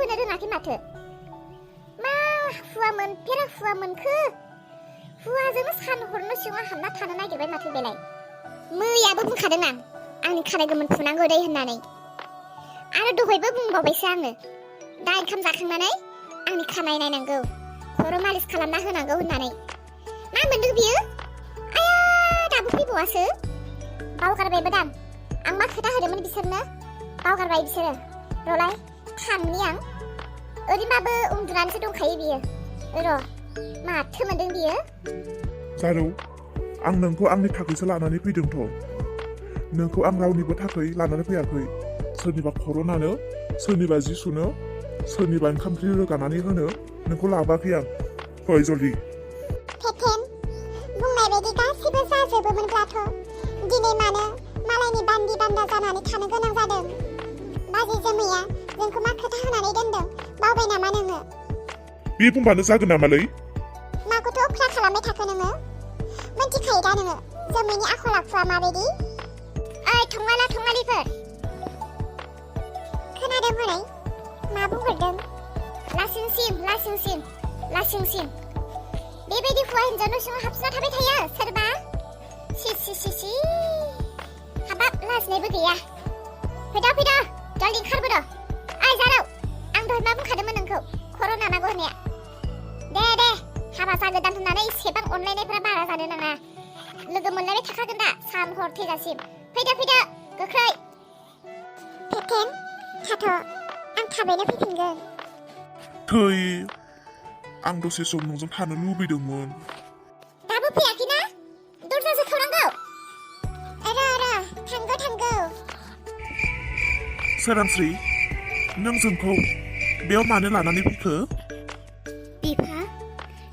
होबोनो रोङाखै माथो मा हुवा मोनफेरा हुवा मोनखो हुवाजोंनो सान हरनो सिङाव हाबना थानो नागिरबाय माथो बेलाय मैयाबो बुंखादों आं आंनि खानाय गोमोन फुनांगौ दै होननानै आरो दहायबो बुंबावबायसो आङो दा ओंखाम जाखांनानै आंनि खानाय नायनांगौ खर' मालिस खालामना होनांगौ होननानै मा मोनदों बियो आया दाबो फैबावासो बावगारबायबो दां आं मा खोथा होदोंमोन बिसोरनो बावगारबाय बिसोरो रलाय थांनि आं ओरैबाबो उन्दुनानैसो दंखायो बियो र' माथो मोनदों बियो जारौ आं नोंखौ आंनि थाखायसो लानानै फैदोंथ' नोंखौ आं रावनिबो थाखाय लानानै फैयाखै सोरनिबा खर' नानो सोरनिबा जि सुनो सोरनिबा ओंखाम ओंख्रि रोगानानै होनो नोंखौ लाबोआखै आं फै जल्दि पेटेन बुंनाय बायदि गासिबो जाजोबोमोनब्लाथ' दिनै मानो मालायनि बान्दि बान्दा जानानै थानो गोनां जादों बाजै जोमैया जोंखौ मा खोथा होनानै दोनदों बावबाय नामा नोङो बे बुंबानो जागोन नामालै माखौथ' अफ्रा खालामबाय थाखो नोङो मोनथिखायो दा नोङो जोमैनि आखल आखुआ माबायदि ओइ थंगालिफोर खोनादों हनै मा बुंहरदों लासिंसिं बेबायदि हौवा हिन्जाव न' सिङाव हाबसोना थाबाय थायो सोरबा सि हाबाब लाजिनायबो गैया फैदा जल्दि ओंखारबोद' ओइ जारौ आं दहाय मा बुंखादोंमोन नोंखौ खर' नानांगौ होननाया दे हाबा जागोदान होननानै एसेबां अनलायनायफ्रा बारा जानो नाङा लोगो मोनलायबाय थाखागोन दा सान हर थैजासिम फैदो गोख्रै पेटेन थाथ' आं थाबैनो फैफिनगोन थै आं दसे सम नोंजों थानो लुबैदोंमोन दाबो फैयाखैना दरजासो खेवनांगौ र' थांगौ सोरांस्रि नों जोंखौ बेयाव मानो लानानै फैखो बिफा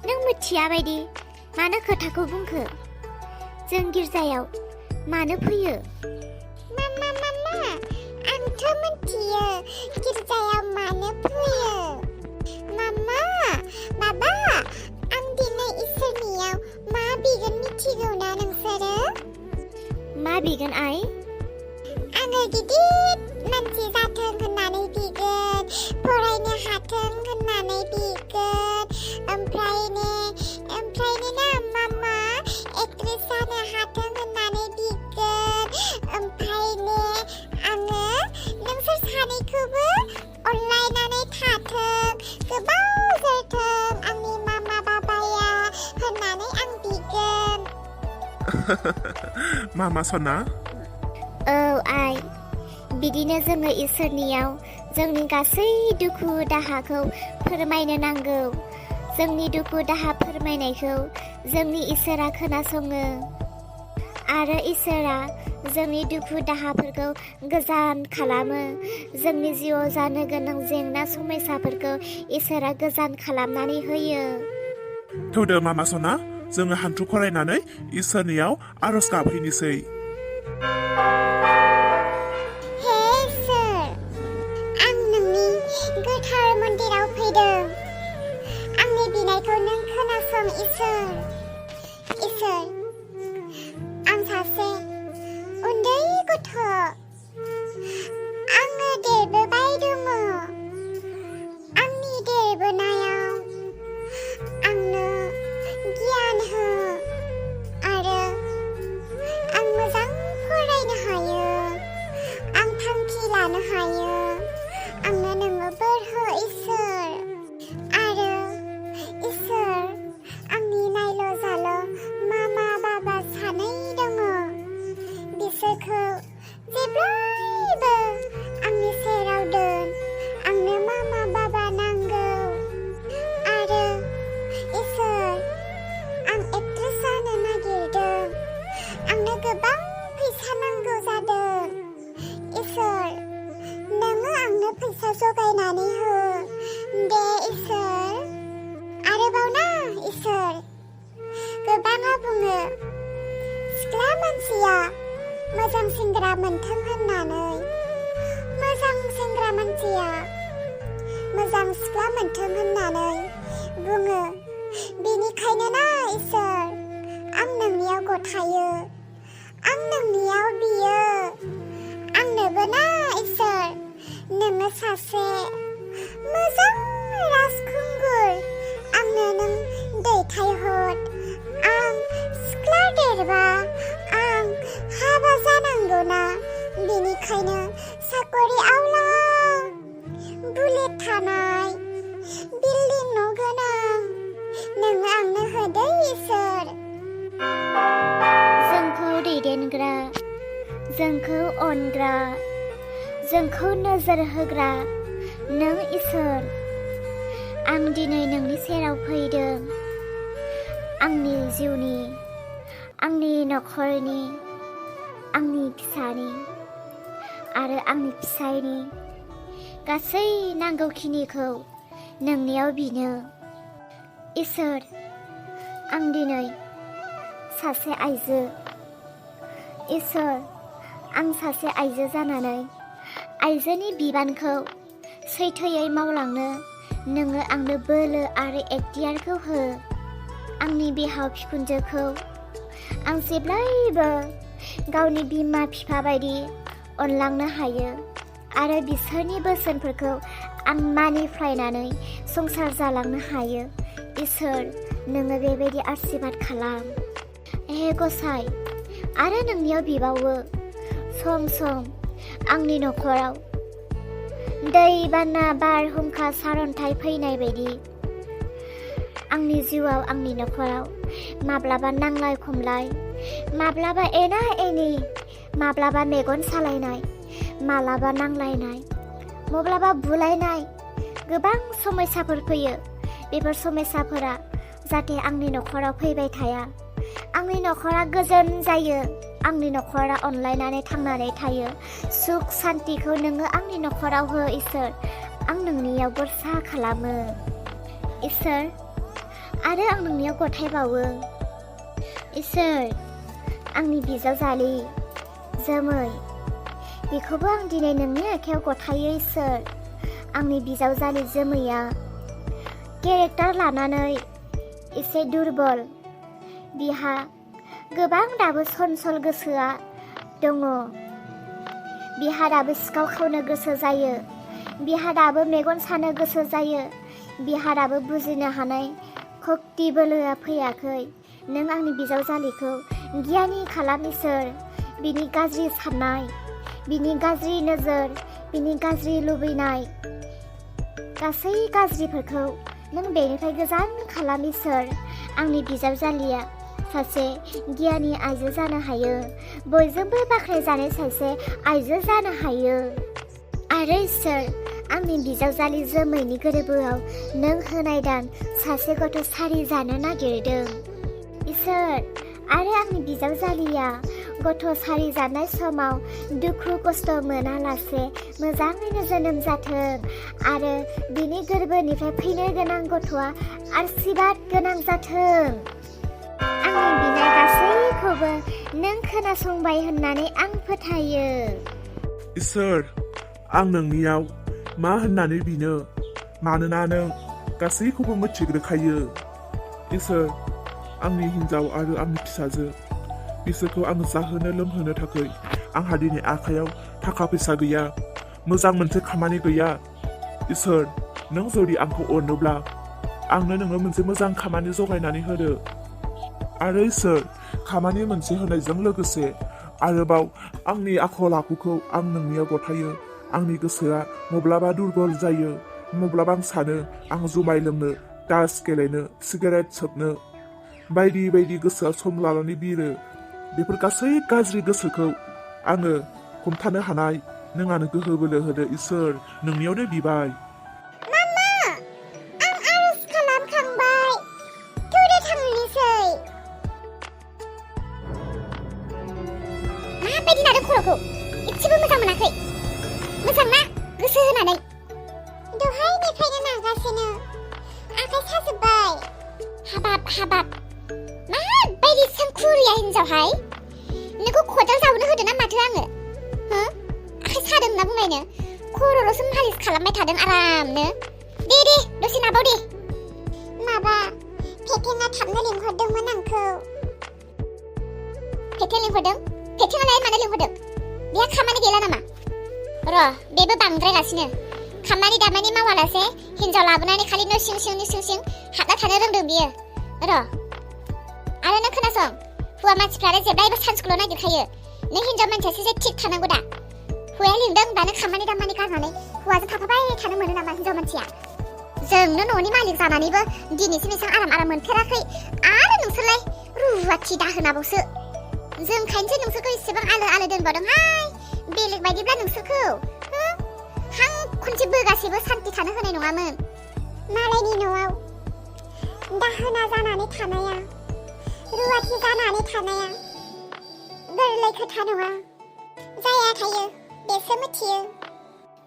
नों मिथिया बायदि मानो खोथाखौ बुंखो जों गिर्जायाव मानो फैयो मामा आंथ' मिथियो गिर्जायाव मानो फैयो मामा बाबा आं दिनै इसोरनियाव मा बिगोन मिथिगौ ना नोंसोरो मा बिगोन आइ आङो गिदिर मानसि जाथों होननानै बिगोन फरायनो हाथों होननानै बिगोन ओमफ्राय ना मामा एक्ट्रेस जानो हाथों होननानै बिगोन ओमफ्राय आङो नोंसोर सानैखौबो अनलायनानै थाथों गोबाव जोरथों आंनि मामा बाबाया होननानै आं बिगोन मामा सना औ आइ बिदिनो जोङो इसोरनियाव जोंनि गासै दुखु दाहाखौ फोरमायनो नांगौ जोंनि दुखु दाहा फोरमायनायखौ जोंनि इसोरा खोनासङो आरो इसोरा जोंनि दुखु दाहाफोरखौ गोजान खालामो जोंनि जिउआव जानो गोनां जेंना समस्याफोरखौ इसोरा गोजान खालामनानै होयो थौदो मामा सना जोङो हान्थु खरायनानै इसोरनियाव आरज गाबहैनोसै हे इसोर आं नोंनि गोथार मन्दिराव फैदों आंनि बिनायखौ नों खोनासं इसोर आं सासे उन्दै गथ' आङो देरबोबाय दङ आंनि देरबोनायाव आंनो गियान हो आरो आं मोजां फरायनो हायो आं थांखि लानो हायो आंनो नोङो बोर हो इसोर आरो इसोर आंनि नायल' जाल' मामा बाबा सानै दङ बिसोरखौ जेब्लायबो आंनि सेराव दोन आंनो मामा बाबा नांगौ आरो इसोर आं एक्ट्रेस जानो नागिरदों आंनो गोबां फैसा नांगौ जादों इसोर नोङो आंनो फैसा जगायनानै हो दे इसोर आरोबाव ना इसोर गोबाङा बुङो सिख्ला मानसिया मोजां सेंग्रा मोनथों होननानै मोजां सेंग्रा मानसिया मोजां सिख्ला मोनथों होननानै बुङो बेनिखायनो ना इसोर आं नोंनियाव गथायो आं नोंनियाव बियो आंनोबो ना इसोर नोङो सासे थानाय बिल्डिं न' गोनां नों आंनो होदो इसोर। जोंखौ दैदेनग्रा, जोंखौ अनग्रा, जोंखौ नोजोर होग्रा नों इसोर। आं दिनै नोंनि सेराव फैदों। आंनि जिउनि, आंनि न'खरनि, आंनि फिसानि आरो आंनि फिसायनि गासै नांगौखिनिखौ नोंनियाव बिनो। इसोर, आं दिनै सासे आइजो। इसोर, आं सासे आइजो जानानै आइजोनि बिबानखौ सैथोयै मावलांनो नोङो आंनो बोलो आरो एखतियारखौ हो। आंनि बिहाव बिखुनजोखौ आं जेब्लायबो गावनि बिमा बिफा बायदि अनलांनो हायो आरो बिसोरनि बोसोनफोरखौ आं मानिफ्लायनानै संसार जालांनो हायो। इसोर, नोङो बेबायदि आशीर्बाद खालाम। हे गसाइ, आरो नोंनियाव बिबावो सम सम आंनि न'खराव दैबाना बारहुंखा सारन्थाइ फैनाय बायदि आंनि जिउआव, आंनि न'खराव माब्लाबा नांलाय खमलाय, माब्लाबा एना एनि, माब्लाबा मेगन सालायनाय, माब्लाबा नांलायनाय, माब्लाबा बुलायनाय गोबां समस्याफोर फैयो। बेफोर समस्याफोरा जाहाथे आंनि न'खराव फैबाय थाया, आंनि न'खरा गोजोन जायो, आंनि न'खरा अनलायनानै थांनानै थायो। सुख सान्तिखौ नोङो आंनि न'खराव हो इसोर। आं नोंनियाव बोरसा खालामो इसोर, आरो आं नोंनियाव गथायबावो इसोर। आंनि बिजावजालि जोमै, बेखौबो आं दिनै नोंनि आखायाव गथायो इसोर। आंनि बिजावजालि जोमैया केरेक्टार लानानै एसे दुरबल, बिहा गोबां दाबो सनसल गोसोआ दङ। बिहा दाबो सिखाव खावनो गोसो जायो, बिहा दाबो मेगन सानो गोसो जायो, बिहा दाबो बुजिनो हानाय सक्ति बोलोआ फैयाखै। नों आंनि बिजावजालिखौ गियानि खालाम इसोर। बिनि गाज्रि साननाय, बिनि गाज्रि नोजोर, बिनि गाज्रि लुबैनाय, गासै गाज्रिफोरखौ नों बेनिफ्राय गोजान खालाम इसोर। आंनि बिजावजालिया सासे गियानि आइजो जानो हायो, बयजोंबो बाख्नायजानाय सासे आइजो जानो हायो। आरो इसोर, आंनि बिजावजालि जोमैनि गोरबोआव नों होनाय दान सासे गथ' सारि जानो नागिरदों इसोर। आरो आंनि बिजावजालिया गथ' सारि जानाय समाव दुखु खस्थ' मोनालासे मोजाङैनो जोनोम जाथों आरो बिनि गोरबोनिफ्राय फैनो गोनां गथ'आ आशीर्बाद गोनां जाथों। आंनि बिनाय गासैखौबो नों खोनासंबाय होननानै आं फोथायो। इसोर, आं नोंनियाव मा होननानै बिनो, मानोना नों गासैखौबो मिथिग्रोखायो। इसोर, आंनि हिन्जाव आरो आंनि फिसाजो, बिसोरखौ आं जाहोनो लोंहोनो थाखाय आंहा दिनै आखायाव थाखा फैसा गैया, मोजां मोनसे खामानि गैया। इसोर, नों जुदि आंखौ अनोब्ला आंनो नोङो मोनसे मोजां खामानि जगायनानै होदो। आरो इसोर, खामानि मोनसे होनायजों लोगोसे आरोबाव आंनि आखल आखुखौ आं नोंनियाव गथायो। आंनि गोसोआ माब्लाबा दुरबल जायो, माब्लाबा आं सानो आं जुमाय लोंनो, तास गेलेनो, सिगारेट सोबनो, बायदि बायदि गोसोआ सम लानानै बिरो। बेफोर गासै गाज्रि गोसोखौ आङो हमथानो हानाय नों आंनो गोहो बोलो होदो इसोर, नोंनियावनो बिबाय। मामा, आं आरज खालामखांबाय, थौदो थांनोसै। माबायदि लादों खर'खौ? एसेबो मोजां मोनाखै? मोजां ना गोसो होनानै? दहायनिफ्रायनो नागासिनो, आखाइ साजोब्बाय। हाबाब हाबाब, माबायदि सांखुरिया हिन्जावहाय? नोंखौ खदाल जावनो होदो ना माथो आङो? हो? आखाइ सादों होनना बुंनायनो खर'ल'सो मालिस खालामबाय थादों आरामनो। दे दे, दसे नाबाव दे। माबा, पेटेंआ थाबनो लिंहरदोंमोन आंखौ। पेटें लिंहरदों? पेटेंआलाय मानो लिंहरदों? बेहा खामानि गैला नामा? र', बेबो बांद्रायगासिनो। खामानि दामानि मावालासे हिन्जाव लाबोनानै खालि न' सिं सिं हाबना थानो रोंदों बियो। र', आरो नों खोनासं, हौवा मानसिफ्रालाय जेब्लायबो सान्सखौल' नागिरखायो। नों हिन्जाव मानसियासो एसे थिग थानांगौ दा। हौवाया लिंदों दानो खामानि दामानि गारनानै हौवाजों थाफाबाय थानो मोनो नामा हिनजाव मानसिया? जोंनो न'नि मालिक जानानैबो दिनैसिम एसां आराम मोनफेराखै आरो नोंसोरलाय रुवाथि दाहोनाबावसो। जोंखायनोसो नोंसोरखौ इसेबां आलो दोनबावदोंहाय। बेलेग बायदिब्ला नोंसोरखौ हां खनसे बोगासेबो सान्थि थानो होनाय नङामोन। मालायनि न'आव दाहोना जानानै थानाया, रुवाथि जानानै थानाया गोरलै खोथा नङा। जाया थायो बेसो मिथियो।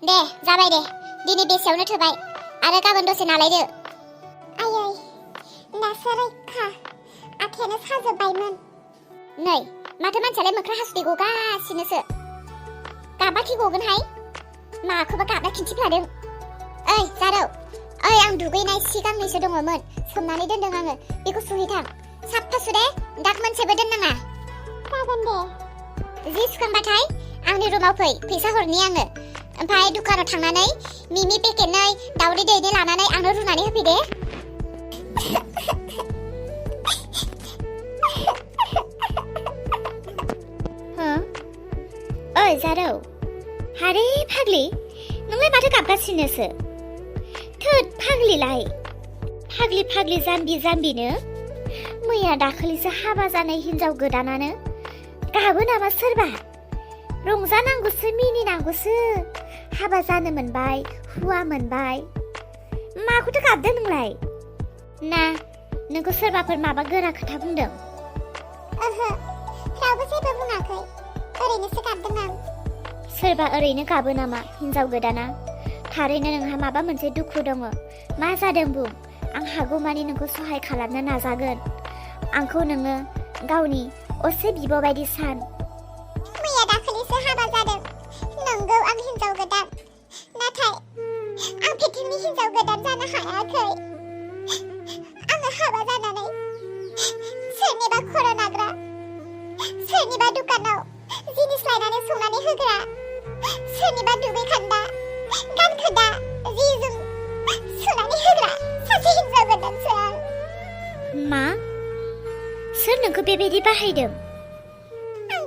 दे जाबाय दे, दिनै बेसेयावनो थोबाय आरो गाबोन दसे नालायदो। आयै दासो रैखा, आखायानो साजोब्बायमोन। नै माथो मानसियालाय मोख्रा हासुदै गगासिनोसो। गाबा खि गगोनहाय? माखौबा गाबना खिन्थिफ्लादों। ओइ जारौ, ओइ आं दुगैनाय सि गांनैसो दङमोन, सोमनानै दोनदों आङो, बेखौ सुहैथां। साफा सुदे, दाग मोनसेबो दोननाङा। जागोन दे। जि सुखांबाथाय आंनि रुमाव फैसा हरनि आङो। ओमफ्राय दुखानाव थांनानै मिमि पेकेटनै दावदै दैनै लानानै आंनो रुनानै होफैदे। ओइ जारौ, हारे फाग्लि, नोंलाय माथो गाबगासिनोसो? थोद फाग्लिलाय, फाग्लि जाम्बिनो मैया दाखालिसो हाबा जानाय हिनजाव गोदानानो गाबो नामा सोरबा? रंजानांगौसो मिनिनांगौसो, हाबा जानो मोनबाय, हुवा मोनबाय। माखौथो गाबदों नोंलाय? ना नोंखौ सोरबाफोर माबा गोरा खोथा बुंदों? ओहो, रावबो जेबो बुङाखै, ओरैनोसो गाबदों आं। सोरबा ओरैनो गाबो नामा हिनजाव गोदाना? थारैनो नोंहा माबा मोनसे दुखु दङ। मा जादों बुं, आं हागौमानि नोंखौ सहाय खालामनो नाजागोन। आंखौ नोङो गावनि असे बिब' बायदि सान। मैया दाखालिसो हाबा जादों, नंगौ आं हिनजाव गोदान, नाथाय आं पेकेटनि हिनजाव गोदान जानो हायाखै। आङो हाबा जानानै सोरनिबा खर' नाग्रा, सोरनिबा दुखानाव जिनिस लायनानै संनानै होग्रा, सोरनिबा दुगैखान्दा गानखोदा जि जोम सुनानै होग्रा सासे हिनजाव गोदानसो आं। मा? सोर नोंखौ बेबायदि बाहायदों? आं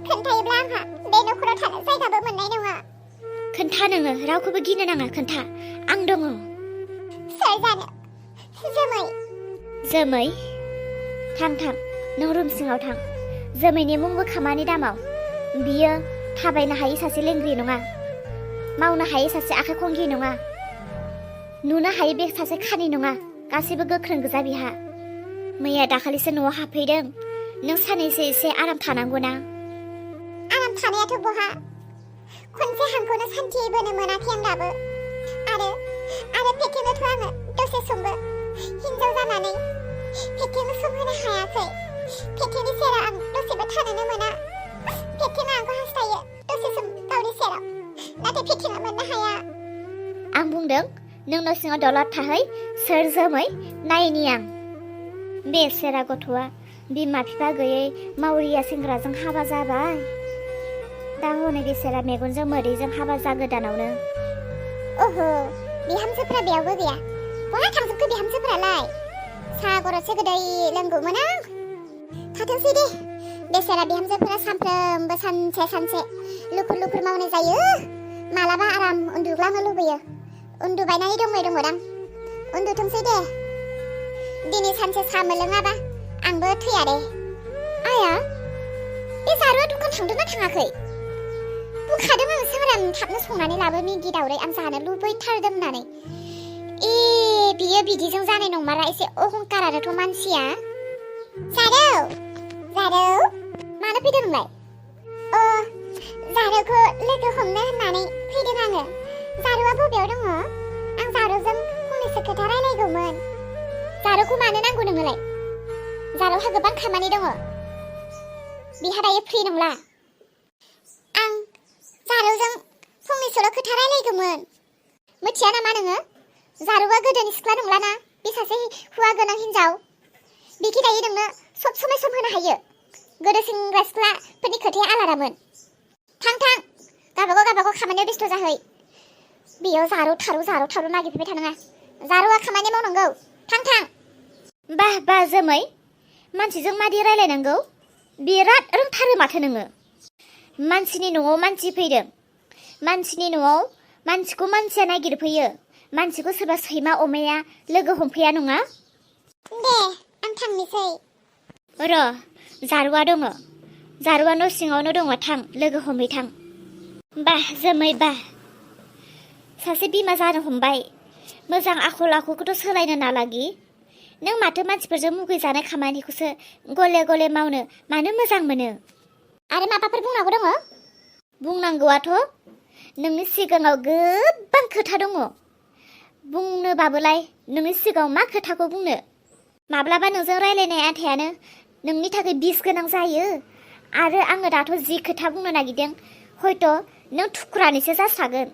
खोन्थायोब्ला आंहा बे न'खराव थानो जायगाबो मोननाय नङा। खोन्था नोङो, रावखौबो गिनो नाङा, खोन्था, आं दङ। सोर जानो? जोमै? थां नों रुम सिङाव थां। जोमैनि मुंबो खामानि दामाव। बियो थाबायनो हायै सासे लेंग्रि नङा, मावनो हायै सासे आखाइ खंगि नङा, नुनो हायै बे सासे खानि नङा, गासैबो गोख्रों गोजा बिहा। मैया दाखालिसो न'आव हाबफैदों, नों सानैसो एसे आराम थानांगौना। आराम थानायाथ' बहा, खनसे हांखौनो सान्थियै बोनो मोनाखै आं दाबो। आरो पेकेटनोथ' आङो दसे समबो हिनजाव जानानै पेकेटनो सम होनो हायाखै। पेकेटनि सेराव आं दसेबो थानोनो मोना। पेकेटना आंखौ हास्थायो दसे सम गावनि सेराव, नाथाय पेकेटना मोननो हाया। आं बुंदों नों न' सिङाव दलद थाहै, सोर जोमै नायनि आं। बेसेरा गथ'आ बिमा बिफा गैयै मावरिया सेंग्राजों हाबा जाबाय, दा हनै बेसेरा मेगनजों मोदैजों हाबा जागोदानावनो। ओहो, बिहामजोफ्रा बेयावबो गैया। बहा थांजोबखो बिहामजोफ्रालाय? साहा गरदसे गोदै लोंगौमोन आं। थाथोंसै दे, बेसेरा बिहामजोफोरा सानफ्रोमबो सानसे लुखुर मावनाय जायो। मालाबा आराम उन्दुग्लांनो लुबैयो। उन्दुबायनानै दंदां, उन्दुथोंसै दे। दिनै सानसे साहा मोनलोङाबा आंबो थैया दे। आया, बे जारुआ दुखान थांदोंना थाङाखै? बुंखादों आं सांग्राम थाबनो संनानै लाबो मेगि दावदै, आं जानो लुबैथारदों होननानै। बियो बिदिजों जानाय नंमारा, एसे अहंकार आरोथ' मानसिया। जारौ, मानो फैदों नोंलाय? जारौखौ लोगो हमनो होननानै फैदों आङो। जारौआ बबेयाव दङ? आं जारौजों फंनैसो खोथा रायलायगौमोन। जारौखौ मानो नांगौ नोंनोलाय? जारौहा गोबां खामानि दङ, बिहा दायो फ्रि नंला। आं जारौजों फंनैसोल' खोथा रायलायगौमोन। मिथिया नामा नोङो? जारौआ गोदोनि सिख्ला नंलाना, बे सासे हौवा गोनां हिनजाव। बिखि दायो नोंनो सब समाय सम होनो हायो। गोदो सेंग्रा सिख्लाफोरनि खोथाया आलादामोन। थां, गावबागाव खामानियाव बेस्थ' जाहै। बेयाव जारौ थारौ नागिरफैबाय थानाङा। जारौआ खामानि मावनांगौ। थां। बा जोमै, मानसिजों मादि रायलायनांगौ बिराद रोंथारो माथो नोङो। मानसिनि न'आव मानसि फैदों। मानसिनि न'आव मानसिखौ मानसिया नागिरफैयो। मानसिखौ सोरबा सैमा अमाया लोगो हमफैया नङा? दे आं थांनोसै। र' जारुवा दङ। जारुवा न' सिङावनो दङ, थां लोगो हमहैथां। बाह जोमै बाह, सासे बिमा जानो हमबाय। मोजां आखल आखुखौथ' सोलायनो नालागि। नों माथो मानसिफोरजों मुगैजानाय खामानिखौसो गले गले मावनो मानो मोजां मोनो? आरो माबाफोर बुंनांगौ दङ? बुंनांगौआथ' नोंनि सिगाङाव गोबां खोथा दङ। बुंनोबाबोलाय नोंनि सिगाङाव मा खोथाखौ बुंनो? माब्लाबा नोंजों रायलायनाय आथायानो नोंनि थाखाय बिस गोनां जायो। आरो आङो दाथ' जि खोथा बुंनो नागिरदों हयथ' नों थुख्रानिसो जास्रागोन।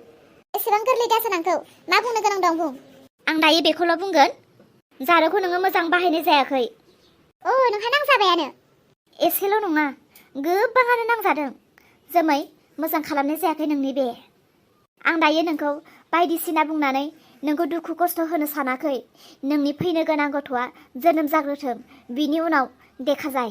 एसेबां गोरलै दासान आंखौ। मा बुंनो गोनां दं बुं। आं दायो बेखौल' बुंगोन, जारुखौ नोङो मोजां बाहायनाय जायाखै। नोंहा नांजाबायानो। एसेल' नङा, गोबाङानो नांजादों। जोमै, मोजां खालामनाय जायाखै नोंनि बे। आं दायो नोंखौ बायदिसिना बुंनानै नोंखौ दुखु खस्थ' होनो सानाखै। नोंनि फैनो गोनां गथ'आ जोनोम जाग्रोथों, बिनि उनाव देखा जाय।